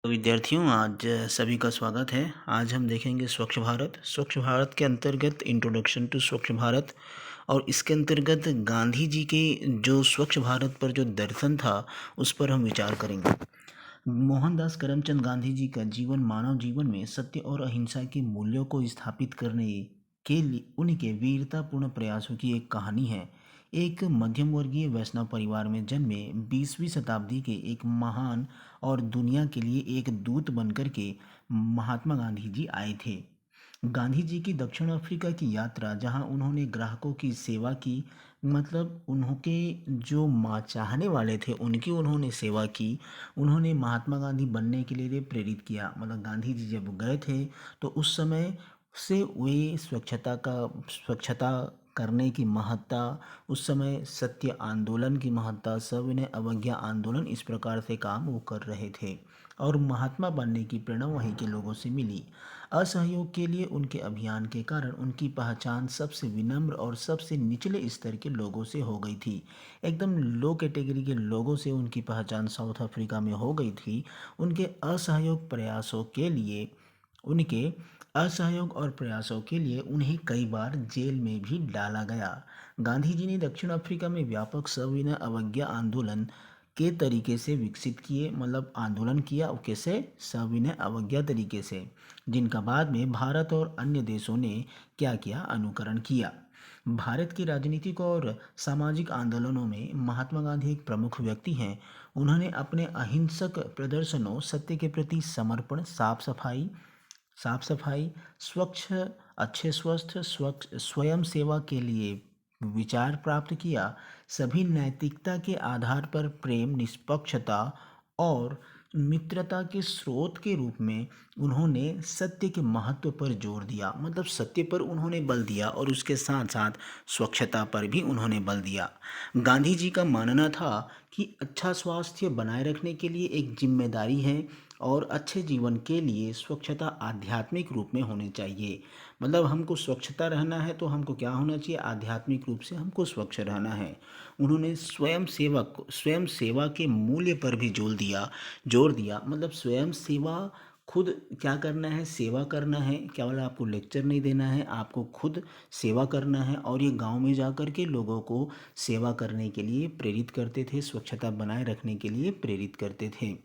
तो विद्यार्थियों आज सभी का स्वागत है। आज हम देखेंगे स्वच्छ भारत के अंतर्गत इंट्रोडक्शन टू स्वच्छ भारत और इसके अंतर्गत गांधी जी के जो स्वच्छ भारत पर जो दर्शन था उस पर हम विचार करेंगे। मोहनदास करमचंद गांधी जी का जीवन मानव जीवन में सत्य और अहिंसा के मूल्यों को स्थापित करने के लिए उनके वीरतापूर्ण प्रयासों की एक कहानी है। एक मध्यम वर्गीय वैष्णव परिवार में जन्मे 20वीं शताब्दी के एक महान और दुनिया के लिए एक दूत बनकर के महात्मा गांधी जी आए थे। गांधी जी की दक्षिण अफ्रीका की यात्रा, जहां उन्होंने ग्राहकों की सेवा की, मतलब उनके जो चाहने वाले थे उनकी उन्होंने सेवा की, उन्होंने महात्मा गांधी बनने के लिए प्रेरित किया। मतलब गांधी जी जब गए थे तो उस समय से वे स्वच्छता करने की महत्ता, उस समय सत्य आंदोलन की महत्ता, सविनय अवज्ञा आंदोलन, इस प्रकार से काम वो कर रहे थे और महात्मा बनने की प्रेरणा वहीं के लोगों से मिली। असहयोग के लिए उनके अभियान के कारण उनकी पहचान सबसे विनम्र और सबसे निचले स्तर के लोगों से हो गई थी। एकदम लो कैटेगरी के लोगों से उनकी पहचान साउथ अफ्रीका में हो गई थी। उनके असहयोग और प्रयासों के लिए उन्हें कई बार जेल में भी डाला गया। गांधी जी ने दक्षिण अफ्रीका में व्यापक सविनय अवज्ञा आंदोलन के तरीके से विकसित किए, मतलब आंदोलन किया वो कैसे, सविनय अवज्ञा तरीके से, जिनका बाद में भारत और अन्य देशों ने क्या किया, अनुकरण किया। भारत की राजनीतिक और सामाजिक आंदोलनों में महात्मा गांधी एक प्रमुख व्यक्ति हैं। उन्होंने अपने अहिंसक प्रदर्शनों, सत्य के प्रति समर्पण, साफ सफाई, स्वच्छ, अच्छे स्वस्थ, स्वच्छ स्वयं सेवा के लिए विचार प्राप्त किया। सभी नैतिकता के आधार पर प्रेम, निष्पक्षता और मित्रता के स्रोत के रूप में उन्होंने सत्य के महत्व पर जोर दिया, मतलब सत्य पर उन्होंने बल दिया और उसके साथ साथ स्वच्छता पर भी उन्होंने बल दिया। गांधी जी का मानना था कि अच्छा स्वास्थ्य बनाए रखने के लिए एक जिम्मेदारी है और अच्छे जीवन के लिए स्वच्छता आध्यात्मिक रूप में होनी चाहिए। मतलब हमको स्वच्छता रहना है तो हमको क्या होना चाहिए, आध्यात्मिक रूप से हमको स्वच्छ रहना है। उन्होंने स्वयं सेवा के मूल्य पर भी जोर दिया, मतलब स्वयं सेवा, खुद क्या करना है, सेवा करना है, केवल आपको लेक्चर नहीं देना है, आपको खुद सेवा करना है। और ये गांव में जा कर के लोगों को सेवा करने के लिए प्रेरित करते थे, स्वच्छता बनाए रखने के लिए प्रेरित करते थे।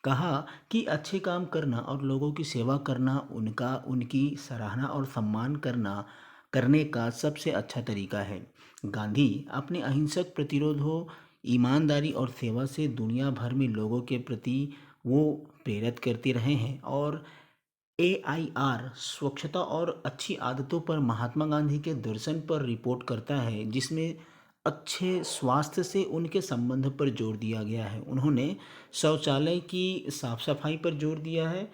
कहा कि अच्छे काम करना और लोगों की सेवा करना उनकी सराहना और सम्मान करने का सबसे अच्छा तरीका है। गांधी अपने अहिंसक प्रतिरोधों, ईमानदारी और सेवा से दुनिया भर में लोगों के प्रति वो प्रेरित करते रहे हैं। और AIR स्वच्छता और अच्छी आदतों पर महात्मा गांधी के दर्शन पर रिपोर्ट करता है, जिसमें अच्छे स्वास्थ्य से उनके संबंध पर जोर दिया गया है। उन्होंने शौचालय की साफ सफाई पर जोर दिया है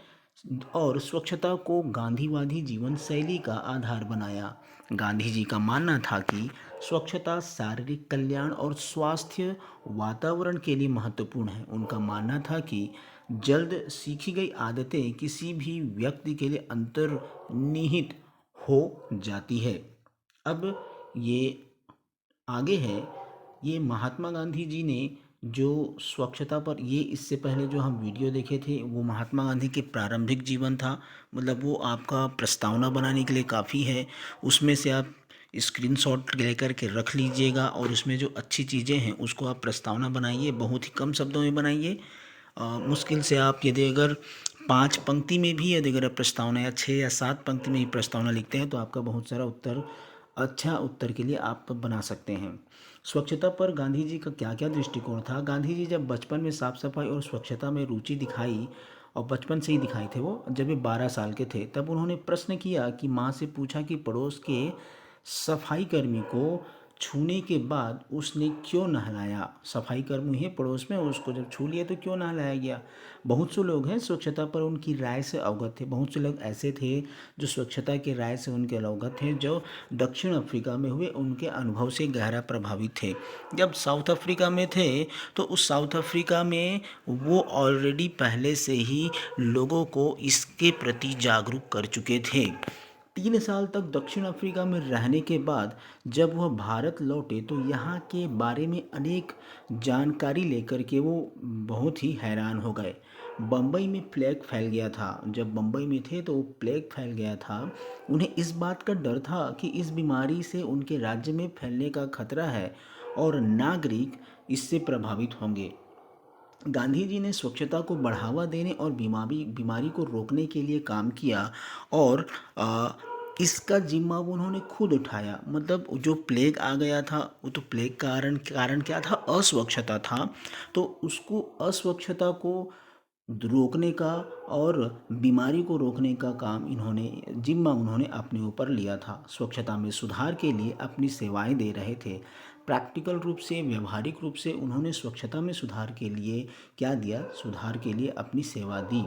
और स्वच्छता को गांधीवादी जीवन शैली का आधार बनाया। गांधी जी का मानना था कि स्वच्छता शारीरिक कल्याण और स्वास्थ्य वातावरण के लिए महत्वपूर्ण है। उनका मानना था कि जल्द सीखी गई आदतें किसी भी व्यक्ति के लिए अंतर्निहित हो जाती है। अब ये आगे है, ये महात्मा गांधी जी ने जो स्वच्छता पर, ये इससे पहले जो हम वीडियो देखे थे वो महात्मा गांधी के प्रारंभिक जीवन था, मतलब वो आपका प्रस्तावना बनाने के लिए काफ़ी है। उसमें से आप स्क्रीनशॉट लेकर के रख लीजिएगा और उसमें जो अच्छी चीज़ें हैं उसको आप प्रस्तावना बनाइए, बहुत ही कम शब्दों में बनाइए। मुश्किल से आप यदि अगर 5 पंक्ति में भी यदि अगर आप प्रस्तावना या 6 या 7 पंक्ति में ही प्रस्तावना लिखते हैं तो आपका बहुत सारा अच्छा उत्तर के लिए आप बना सकते हैं। स्वच्छता पर गांधी जी का क्या क्या दृष्टिकोण था। गांधी जी जब बचपन में साफ सफाई और स्वच्छता में रुचि दिखाई, और बचपन से ही दिखाई थे वो, जब ये 12 साल के थे तब उन्होंने प्रश्न किया कि माँ से पूछा कि पड़ोस के सफाई कर्मी को छूने के बाद उसने क्यों नहलाया। सफाई कर्मी है पड़ोस में, उसको जब छू लिया तो क्यों नहलाया गया। बहुत से लोग हैं स्वच्छता पर उनकी राय से अवगत थे, बहुत से लोग ऐसे थे जो स्वच्छता की राय से उनके अवगत थे, जो दक्षिण अफ्रीका में हुए उनके अनुभव से गहरा प्रभावित थे। जब साउथ अफ्रीका में थे तो उस साउथ अफ्रीका में वो ऑलरेडी पहले से ही लोगों को इसके प्रति जागरूक कर चुके थे। 3 साल तक दक्षिण अफ्रीका में रहने के बाद जब वह भारत लौटे तो यहाँ के बारे में अनेक जानकारी लेकर के वो बहुत ही हैरान हो गए। बम्बई में प्लेग फैल गया था। जब बम्बई में थे तो प्लेग फैल गया था। उन्हें इस बात का डर था कि इस बीमारी से उनके राज्य में फैलने का खतरा है और नागरिक इससे प्रभावित होंगे। गांधी जी ने स्वच्छता को बढ़ावा देने और बीमारी बीमारी को रोकने के लिए काम किया और आ, इसका जिम्मा वो उन्होंने खुद उठाया। मतलब जो प्लेग आ गया था वो तो प्लेग कारण कारण क्या था, अस्वच्छता था। तो उसको अस्वच्छता को रोकने का और बीमारी को रोकने का काम इन्होंने जिम्मा उन्होंने अपने ऊपर लिया था। स्वच्छता में सुधार के लिए अपनी सेवाएं दे रहे थे। प्रैक्टिकल रूप से, व्यवहारिक रूप से उन्होंने स्वच्छता में सुधार के लिए क्या दिया, सुधार के लिए अपनी सेवा दी।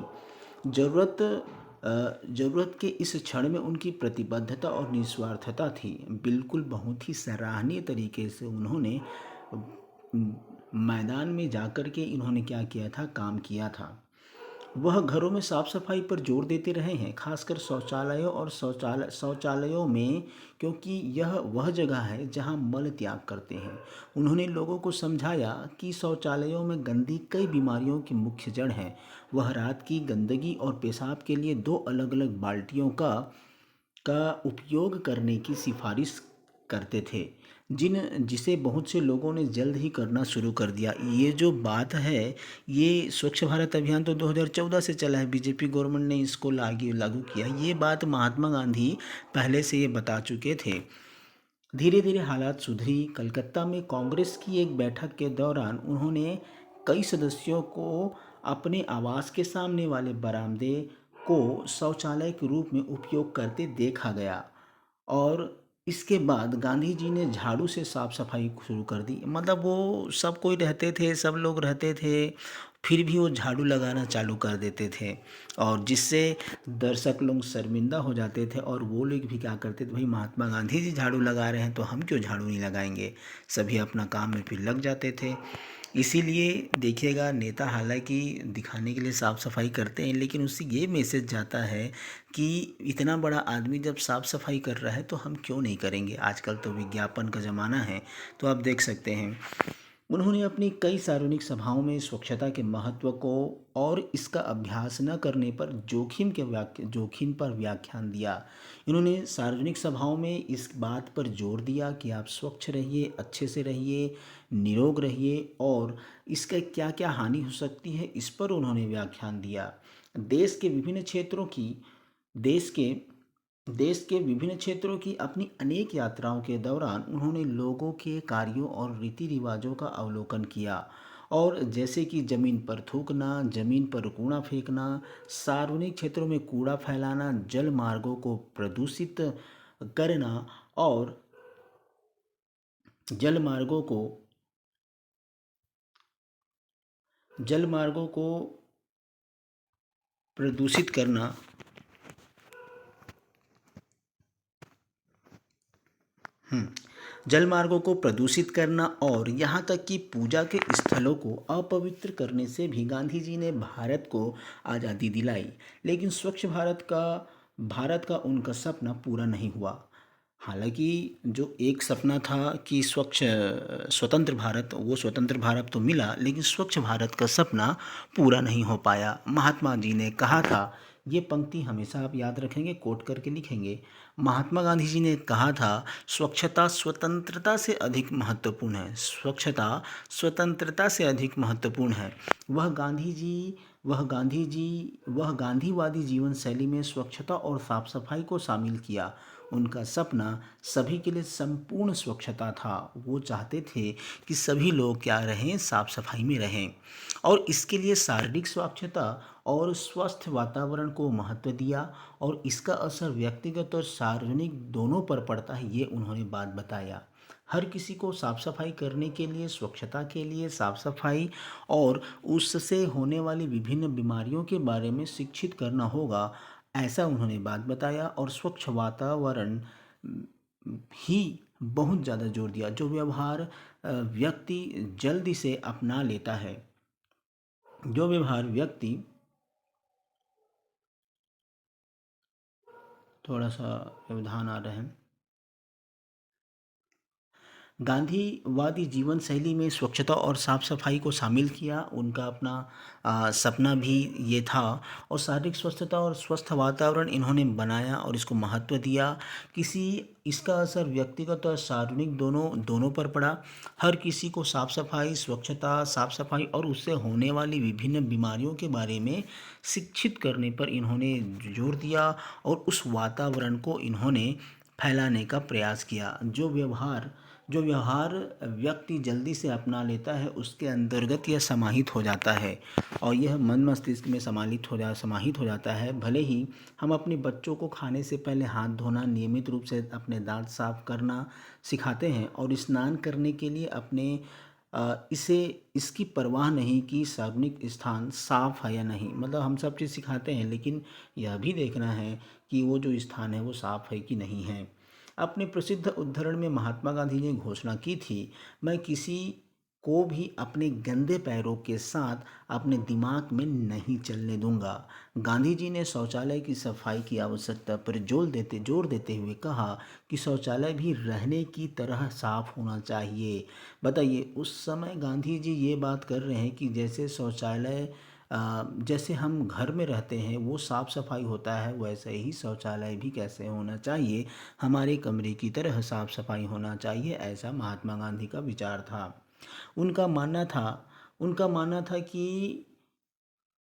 ज़रूरत के इस क्षण में उनकी प्रतिबद्धता और निस्वार्थता थी। बिल्कुल बहुत ही सराहनीय तरीके से उन्होंने मैदान में जाकर के इन्होंने क्या किया था, काम किया था। वह घरों में साफ सफाई पर जोर देते रहे हैं, खासकर शौचालयों और शौचालयों में, क्योंकि यह वह जगह है जहां मल त्याग करते हैं। उन्होंने लोगों को समझाया कि शौचालयों में गंदगी कई बीमारियों की मुख्य जड़ है। वह रात की गंदगी और पेशाब के लिए दो अलग अलग बाल्टियों का उपयोग करने की सिफारिश करते थे, जिसे बहुत से लोगों ने जल्द ही करना शुरू कर दिया। ये जो बात है, ये स्वच्छ भारत अभियान तो 2014 से चला है, बीजेपी गवर्नमेंट ने इसको लागू लागू किया। ये बात महात्मा गांधी पहले से ये बता चुके थे। धीरे धीरे हालात सुधरी। कलकत्ता में कांग्रेस की एक बैठक के दौरान उन्होंने कई सदस्यों को अपने आवास के सामने वाले बरामदे को शौचालय के रूप में उपयोग करते देखा गया और इसके बाद गांधी जी ने झाड़ू से साफ सफाई शुरू कर दी। मतलब वो सब कोई रहते थे, सब लोग रहते थे, फिर भी वो झाड़ू लगाना चालू कर देते थे और जिससे दर्शक लोग शर्मिंदा हो जाते थे और वो लोग भी क्या करते थे, भाई महात्मा गांधी जी झाड़ू लगा रहे हैं तो हम क्यों झाड़ू नहीं लगाएंगे। सभी अपना काम में फिर लग जाते थे। इसीलिए देखिएगा, नेता हालांकि दिखाने के लिए साफ सफाई करते हैं, लेकिन उससे ये मैसेज जाता है कि इतना बड़ा आदमी जब साफ सफाई कर रहा है तो हम क्यों नहीं करेंगे। आजकल तो विज्ञापन का ज़माना है, तो आप देख सकते हैं। उन्होंने अपनी कई सार्वजनिक सभाओं में स्वच्छता के महत्व को और इसका अभ्यास न करने पर जोखिम पर व्याख्यान दिया। इन्होंने सार्वजनिक सभाओं में इस बात पर जोर दिया कि आप स्वच्छ रहिए, अच्छे से रहिए, निरोग रहिए और इसका क्या क्या हानि हो सकती है, इस पर उन्होंने व्याख्यान दिया। देश के विभिन्न क्षेत्रों की देश के देश के विभिन्न क्षेत्रों की अपनी अनेक यात्राओं के दौरान उन्होंने लोगों के कार्यों और रीति रिवाजों का अवलोकन किया। और जैसे कि जमीन पर थूकना, जमीन पर कूड़ा फेंकना, सार्वजनिक क्षेत्रों में कूड़ा फैलाना, जल मार्गों को प्रदूषित करना और जल मार्गों को जल मार्गों को प्रदूषित करना। जल मार्गों को प्रदूषित करना और यहाँ तक कि पूजा के स्थलों को अपवित्र करने से भी गांधी जी ने भारत को आज़ादी दिलाई। लेकिन स्वच्छ भारत का उनका सपना पूरा नहीं हुआ। हालांकि जो एक सपना था कि स्वतंत्र भारत, वो स्वतंत्र भारत तो मिला, लेकिन स्वच्छ भारत का सपना पूरा नहीं हो पाया। महात्मा जी ने कहा था, ये पंक्ति हमेशा आप याद रखेंगे, कोट करके लिखेंगे। महात्मा गांधी जी ने कहा था, स्वच्छता स्वतंत्रता से अधिक महत्वपूर्ण है। स्वच्छता स्वतंत्रता से अधिक महत्वपूर्ण है। वह गांधीवादी जीवन शैली में स्वच्छता और साफ सफाई को शामिल किया। उनका सपना सभी के लिए संपूर्ण स्वच्छता था। वो चाहते थे कि सभी लोग क्या रहें, साफ सफाई में रहें और इसके लिए शारीरिक स्वच्छता और स्वस्थ वातावरण को महत्व दिया और इसका असर व्यक्तिगत और सार्वजनिक दोनों पर पड़ता है, ये उन्होंने बात बताया। हर किसी को साफ सफाई करने के लिए, स्वच्छता के लिए, साफ सफाई और उससे होने वाली विभिन्न बीमारियों के बारे में शिक्षित करना होगा, ऐसा उन्होंने बात बताया। और स्वच्छ वातावरण ही बहुत ज़्यादा जोर दिया, जो व्यवहार व्यक्ति जल्दी से अपना लेता है। जो व्यवहार व्यक्ति थोड़ा सा व्यवधान आ रहे हैं। गांधीवादी जीवन शैली में स्वच्छता और साफ सफाई को शामिल किया। उनका अपना सपना भी ये था। और शारीरिक स्वस्थता और स्वस्थ वातावरण इन्होंने बनाया और इसको महत्व दिया। किसी इसका असर व्यक्तिगत और सार्वजनिक दोनों दोनों पर पड़ा। हर किसी को साफ सफाई, स्वच्छता, साफ सफाई और उससे होने वाली विभिन्न बीमारियों के बारे में शिक्षित करने पर इन्होंने जोर दिया और उस वातावरण को इन्होंने फैलाने का प्रयास किया। जो व्यवहार व्यक्ति जल्दी से अपना लेता है उसके अंतर्गत यह समाहित हो जाता है और यह मन मस्तिष्क में समाहित हो जाता है। भले ही हम अपने बच्चों को खाने से पहले हाथ धोना, नियमित रूप से अपने दांत साफ करना सिखाते हैं और स्नान करने के लिए इसे इसकी परवाह नहीं कि सार्वजनिक स्थान साफ है या नहीं। मतलब हम सब चीज़ सिखाते हैं, लेकिन यह भी देखना है कि वो जो स्थान है वो साफ है कि नहीं है। अपने प्रसिद्ध उद्धरण में महात्मा गांधी ने घोषणा की थी, मैं किसी को भी अपने गंदे पैरों के साथ अपने दिमाग में नहीं चलने दूंगा। गांधी जी ने शौचालय की सफाई की आवश्यकता पर जोर देते हुए कहा कि शौचालय भी रहने की तरह साफ होना चाहिए। बताइए, उस समय गांधी जी ये बात कर रहे हैं कि जैसे हम घर में रहते हैं वो साफ़ सफाई होता है, वैसे ही शौचालय भी कैसे होना चाहिए, हमारे कमरे की तरह साफ़ सफाई होना चाहिए। ऐसा महात्मा गांधी का विचार था। उनका मानना था उनका मानना था कि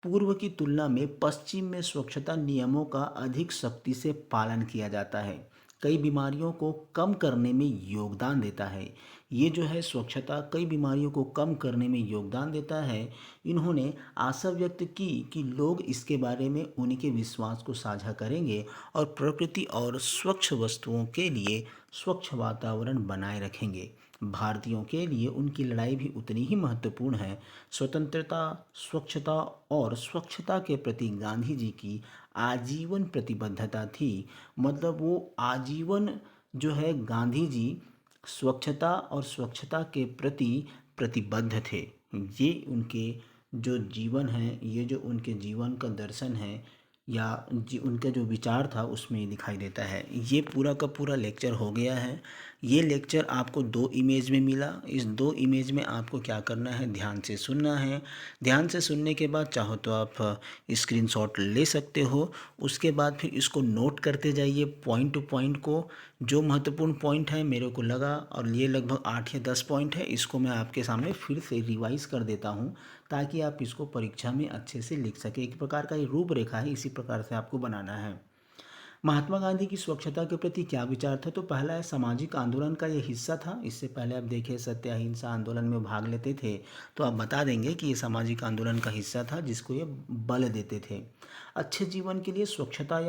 पूर्व की तुलना में पश्चिम में स्वच्छता नियमों का अधिक सख्ती से पालन किया जाता है, कई बीमारियों को कम करने में योगदान देता है। ये जो है स्वच्छता कई बीमारियों को कम करने में योगदान देता है। इन्होंने आशा व्यक्त की कि लोग इसके बारे में उनके विश्वास को साझा करेंगे और प्रकृति और स्वच्छ वस्तुओं के लिए स्वच्छ वातावरण बनाए रखेंगे। भारतीयों के लिए उनकी लड़ाई भी उतनी ही महत्वपूर्ण है। स्वतंत्रता, स्वच्छता और स्वच्छता के प्रति गांधी जी की आजीवन प्रतिबद्धता थी। मतलब वो आजीवन जो है गांधी जी स्वच्छता और स्वच्छता के प्रति प्रतिबद्ध थे। ये उनके जो जीवन है, ये जो उनके जीवन का दर्शन है या उनका जो विचार था उसमें दिखाई देता है। ये पूरा का पूरा लेक्चर हो गया है। ये लेक्चर आपको 2 इमेज में मिला। इस 2 इमेज में आपको क्या करना है, ध्यान से सुनना है। ध्यान से सुनने के बाद चाहो तो आप स्क्रीनशॉट ले सकते हो। उसके बाद फिर इसको नोट करते जाइए पॉइंट टू पॉइंट को। जो महत्वपूर्ण पॉइंट है मेरे को लगा, और ये लगभग 8 या 10 पॉइंट है, इसको मैं आपके सामने फिर से रिवाइज कर देता हूँ ताकि आप इसको परीक्षा में अच्छे से लिख सकें। एक प्रकार का ये रूपरेखा है, इसी प्रकार से आपको बनाना है। महात्मा गांधी की स्वच्छता के प्रति क्या विचार था? तो पहला है, सामाजिक आंदोलन का ये हिस्सा था। इससे पहले आप देखिए सत्य अहिंसा आंदोलन में भाग लेते थे तो आप बता देंगे कि ये सामाजिक आंदोलन का हिस्सा था जिसको ये बल देते थे। अच्छे जीवन के लिए स्वच्छता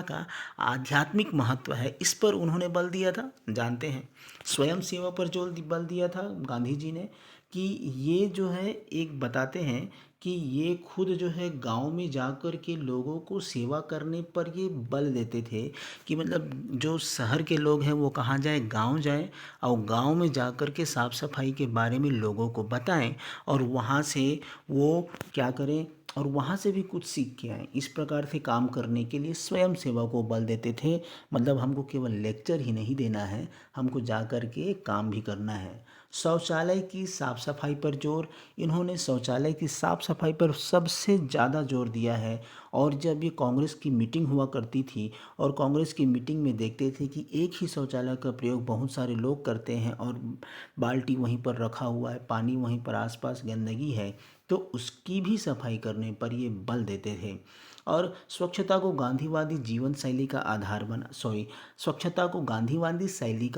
का आध्यात्मिक महत्व है, इस पर उन्होंने बल दिया था, जानते हैं। स्वयं सेवा पर बल दिया था गांधी जी ने कि ये जो है, एक बताते हैं कि ये खुद जो है गांव में जाकर के लोगों को सेवा करने पर ये बल देते थे कि मतलब जो शहर के लोग हैं वो कहाँ जाए, गांव जाए और गांव में जाकर के साफ़ सफाई के बारे में लोगों को बताएं और वहाँ से वो क्या करें और वहाँ से भी कुछ सीख के आएँ। इस प्रकार से काम करने के लिए स्वयं सेवा को बल देते थे। मतलब हमको केवल लेक्चर ही नहीं देना है, हमको जा कर के काम भी करना है। शौचालय की साफ़ सफाई पर जोर, इन्होंने शौचालय की साफ़ सफाई पर सबसे ज़्यादा जोर दिया है। और जब ये कांग्रेस की मीटिंग हुआ करती थी और कांग्रेस की मीटिंग में देखते थे कि एक ही शौचालय का प्रयोग बहुत सारे लोग करते हैं और बाल्टी वहीं पर रखा हुआ है, पानी वहीं पर आसपास गंदगी है, तो उसकी भी सफाई करने पर ये बल देते थे। और स्वच्छता को गांधीवादी शैली का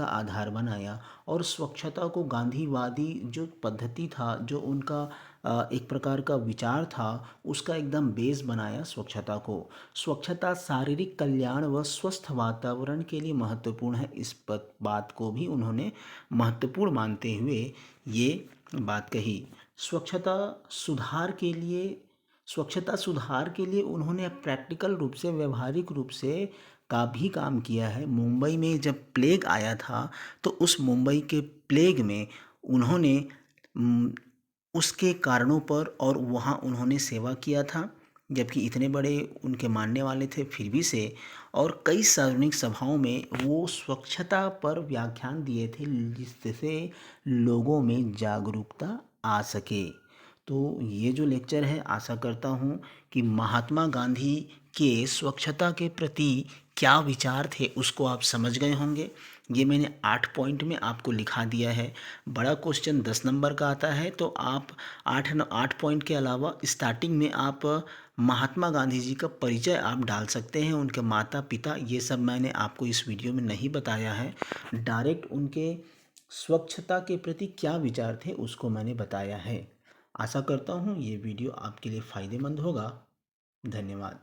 आधार बनाया और स्वच्छता को गांधीवादी जो पद्धति था, जो उनका एक प्रकार का विचार था, उसका एकदम बेस बनाया स्वच्छता को। स्वच्छता शारीरिक कल्याण व स्वस्थ वातावरण के लिए महत्वपूर्ण है, इस बात को भी उन्होंने महत्वपूर्ण मानते हुए ये बात कही। स्वच्छता सुधार के लिए उन्होंने प्रैक्टिकल रूप से, व्यवहारिक रूप से का भी काम किया है। मुंबई में जब प्लेग आया था तो उस मुंबई के प्लेग में उन्होंने उसके कारणों पर और वहाँ उन्होंने सेवा किया था। जबकि इतने बड़े उनके मानने वाले थे फिर भी से, और कई सार्वजनिक सभाओं में वो स्वच्छता पर व्याख्यान दिए थे जिससे लोगों में जागरूकता आ सके। तो ये जो लेक्चर है, आशा करता हूँ कि महात्मा गांधी के स्वच्छता के प्रति क्या विचार थे उसको आप समझ गए होंगे। ये मैंने 8 पॉइंट में आपको लिखा दिया है। बड़ा क्वेश्चन 10 नंबर का आता है तो आप 8 पॉइंट के अलावा स्टार्टिंग में आप महात्मा गांधी जी का परिचय आप डाल सकते हैं, उनके माता पिता, ये सब मैंने आपको इस वीडियो में नहीं बताया है। डायरेक्ट उनके स्वच्छता के प्रति क्या विचार थे उसको मैंने बताया है। आशा करता हूँ ये वीडियो आपके लिए फ़ायदेमंद होगा। धन्यवाद।